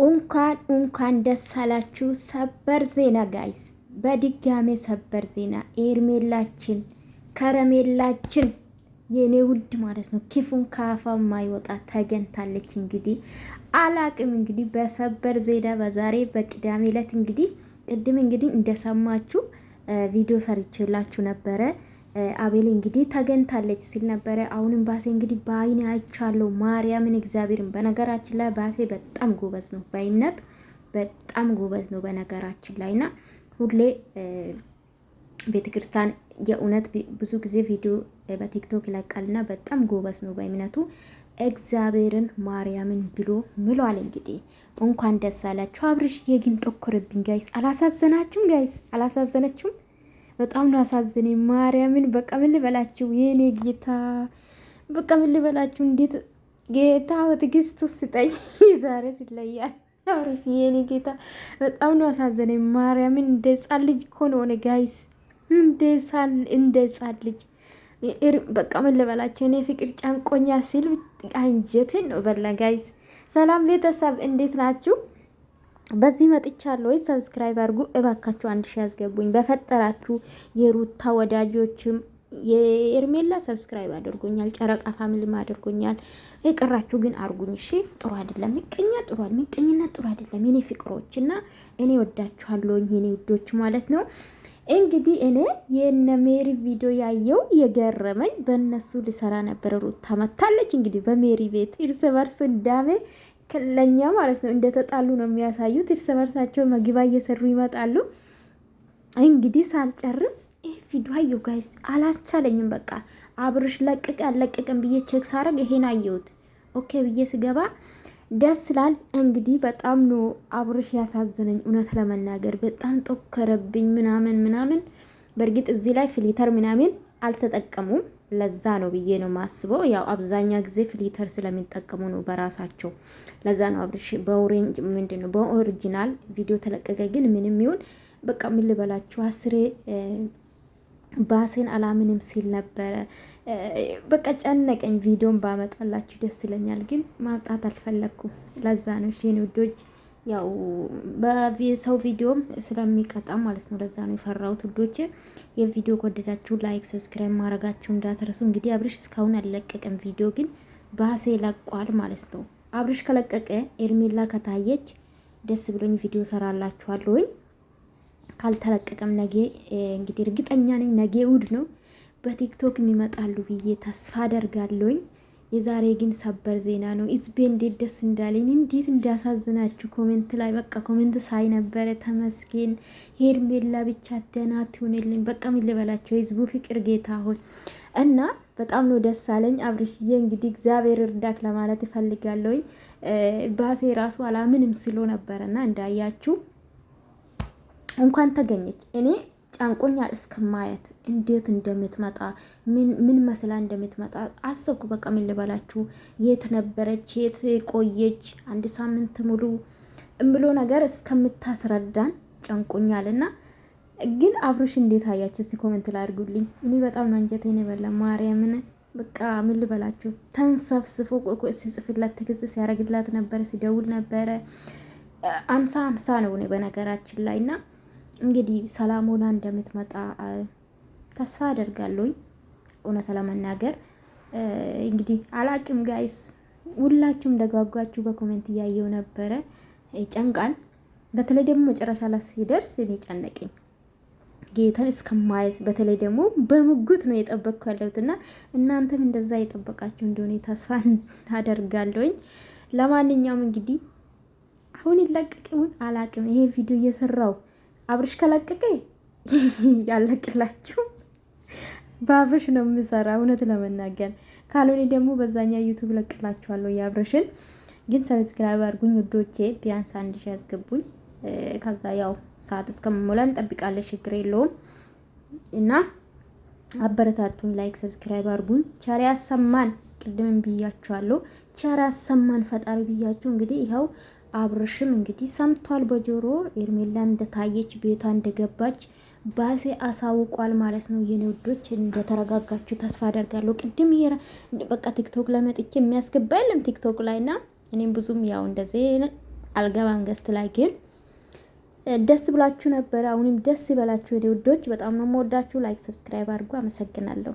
እንኳን ደስ አላችሁ። ሰበር ዜና ጋይስ፣ በድጋሜ ሰበር ዜና። ኤርሜላችን ከረሜላችን የኔ ውድ ማለት ነው ክፉን ካፋ ማይወጣ ተገኝታለች። እንግዲህ አላቅም እንግዲህ በሰበር ዜና በዛሬ በቅዳሜ ዕለት እንግዲህ ቅድም እንግዲህ እንደሰማችሁ ቪዲዮ ሰርቼላችሁ ነበረ። አቤል እንግዲህ ተገኝታለች ሲል ነበረ። አሁንም ባሴ እንግዲህ በአይኔ አይቻለሁ ማርያምን እግዚአብሔርን። በነገራችን ላይ ባሴ በጣም ጎበዝ ነው፣ በእምነት በጣም ጎበዝ ነው በነገራችን ላይ እና ሁሌ ቤተክርስቲያን የእውነት ብዙ ጊዜ ቪዲዮ በቲክቶክ ይለቃልና በጣም ጎበዝ ነው በእምነቱ። እግዚአብሔርን ማርያምን ብሎ ምሏል። እንግዲህ እንኳን ደስ አላችሁ። አብርሽዬ ግን ጠኮረብኝ ጋይስ። አላሳዘናችሁም ጋይስ? አላሳዘነችሁም? በጣም ነው አሳዘነኝ ማርያምን። በቃ ምን ልበላችሁ የኔ ጌታ፣ በቃ ምን ልበላችሁ። እንዴት ጌታ ትዕግስት ስጠኝ። ዛሬ ሲለያል አብርሽ የኔ ጌታ በጣም ነው አሳዘነኝ ማርያምን። እንደ ሕፃን ልጅ እኮ ነው ሆነ ጋይስ፣ እንደ ሕፃን ልጅ። በቃ ምን ልበላችሁ እኔ ፍቅር ጨንቆኛ ሲል አንጀትን ነው በላ ጋይስ። ሰላም ቤተሰብ እንዴት ናችሁ? በዚህ መጥቻለሁ ወይ? ሰብስክራይብ አድርጉ እባካችሁ፣ 1000 ያስገቡኝ በፈጠራችሁ። የሩታ ወዳጆችም የኤርሜላ ሰብስክራይብ አድርጎኛል፣ ጨረቃ ፋሚሊም አድርጎኛል። የቀራችሁ ግን አርጉኝ እሺ። ጥሩ አይደለም ምቀኛ፣ ምቀኝነት ጥሩ አይደለም የኔ ፍቅሮች። እና እኔ ወዳችኋለሁ የኔ ውዶች ማለት ነው። እንግዲህ እኔ የነ ሜሪ ቪዲዮ ያየው የገረመኝ በእነሱ ልሰራ ነበር። ሩታ መታለች እንግዲህ በሜሪ ቤት እርስ በርሱ እንዳሜ ለኛ ማለት ነው እንደተጣሉ ነው የሚያሳዩት። እርስ በርሳቸው መግባ እየሰሩ ይመጣሉ። እንግዲህ ሳልጨርስ ይሄ ቪዲዮ አየሁ ጋይስ፣ አላስቻለኝም። በቃ አብርሽ ለቀቀ አለቀቀም ብዬ ቼክ ሳረግ ይሄን አየሁት። ኦኬ ብዬ ስገባ ደስ ይላል። እንግዲህ በጣም ነው አብርሽ ያሳዘነኝ እውነት ለመናገር በጣም ጦከረብኝ ምናምን። በእርግጥ እዚህ ላይ ፊልተር ምናምን አልተጠቀሙም። ለዛ ነው ብዬ ነው ማስበው። ያው አብዛኛ ጊዜ ፊልተር ስለሚጠቀሙ ነው በራሳቸው። ለዛ ነው አብርሽ በኦሬንጅ ምንድነው በኦሪጂናል ቪዲዮ ተለቀቀ። ግን ምንም ይሁን በቃ ምን ልበላችሁ፣ አስሬ ባሴን አላምንም ሲል ነበረ። በቃ ጨነቀኝ። ቪዲዮን ባመጣላችሁ ደስ ይለኛል፣ ግን ማውጣት አልፈለኩም። ለዛ ነው እሺ ውዶች፣ ያው በሰው ቪዲዮም ስለሚቀጣ ማለት ነው። ለዛ ነው የፈራሁት ውዶች። የቪዲዮ ከወደዳችሁ ላይክ፣ ሰብስክራይብ ማድረጋችሁ እንዳትረሱ። እንግዲህ አብርሽ እስካሁን አልለቀቀም ቪዲዮ፣ ግን ባሴ ለቋል ማለት ነው። አብርሽ ከለቀቀ ኤርሜላ ከታየች ደስ ብሎኝ ቪዲዮ ሰራላችኋለሁኝ። ካልተለቀቀም ነገ እንግዲህ እርግጠኛ ነኝ ነገ እሑድ ነው በቲክቶክ የሚመጣሉ ብዬ ተስፋ አደርጋለሁኝ። የዛሬ ግን ሰበር ዜና ነው። ህዝቤ እንዴት ደስ እንዳለኝ፣ እንዴት እንዳሳዝናችሁ ኮሜንት ላይ በቃ ኮሜንት ሳይ ነበረ። ተመስገን ሄርሜላ ብቻ ደህና ትሆንልኝ። በቃ ምን ልበላቸው የህዝቡ ፍቅር ጌታ ሆይ እና በጣም ነው ደስ አለኝ። አብርሽዬ እንግዲህ እግዚአብሔር እርዳክ ለማለት እፈልጋለሁኝ። ባሴ ራሱ አላምንም ስሎ ነበረና እንዳያችሁ እንኳን ተገኘች። እኔ ጫንቆኛል እስከማየት እንዴት እንደምትመጣ ምን መስላ እንደምትመጣ አሰብኩ። በቃ ምን ልበላችሁ የት ነበረች የት ቆየች አንድ ሳምንት ሙሉ እምብሎ ነገር እስከምታስረዳን ጨንቆኛልና፣ ግን አብርሽ እንዴት አያችሁ? እስቲ ኮሜንት ላይ አድርጉልኝ። እኔ በጣም ነው አንጀቴን የበላ ማርያምን። በቃ ምን ልበላችሁ ተንሰፍስፎ ሲጽፍላት ትግስት ሲያደርግላት ነበረ፣ ሲደውል ነበረ። 50 ነው እኔ በነገራችን ላይ እና እንግዲህ ሰላም ሆና እንደምትመጣ ተስፋ አደርጋለሁኝ። እውነት ለመናገር እንግዲህ አላቅም ጋይስ፣ ሁላችሁም ደጋጓችሁ በኮሜንት እያየው ነበረ። ጨንቃል። በተለይ ደግሞ መጨረሻ ላይ ሲደርስ እኔ ጨነቀኝ ጌታን እስከማየት። በተለይ ደግሞ በምጉት ነው የጠበቅኩ ያለሁትና እናንተም እንደዛ የጠበቃችሁ እንደሆነ ተስፋ አደርጋለሁኝ። ለማንኛውም እንግዲህ አሁን ይለቀቅውን አላቅም። ይሄ ቪዲዮ እየሰራው አብርሽ ከለቀቀ ያለቅላችሁ በአብርሽ ነው የምሰራ እውነት ለመናገር። ካልሆነ ደግሞ በዛኛ ዩቱብ ለቅላችኋለሁ የአብርሽን። ግን ሰብስክራይብ አድርጉኝ ውዶቼ፣ ቢያንስ 1000 ያስገቡኝ። ከዛ ያው ሰዓት እስከምሞላ እንጠብቃለን፣ ችግር የለውም እና አበረታቱኝ። ላይክ ሰብስክራይብ አድርጉኝ። ቸር ያሰማን። ቅድምም ብያችኋለሁ፣ ቸር ያሰማን ፈጣሪ ብያችሁ። እንግዲህ ይኸው አብርሽም እንግዲህ ሰምቷል በጆሮ ኤርሜላ እንደታየች ቤቷ እንደገባች ባሴ አሳውቋል ማለት ነው። የኔ ውዶች እንደተረጋጋችሁ ተስፋ አደርጋለሁ። ቅድም በቃ ቲክቶክ ላይ መጥቼ የሚያስገባ የለም ቲክቶክ ላይና እኔም ብዙም ያው እንደዚህ አልገባም ገስት ላይ ግን ደስ ብላችሁ ነበር። አሁንም ደስ ይበላችሁ የኔ ውዶች። በጣም ነው የምወዳችሁ። ላይክ ሰብስክራይብ አድርጉ። አመሰግናለሁ።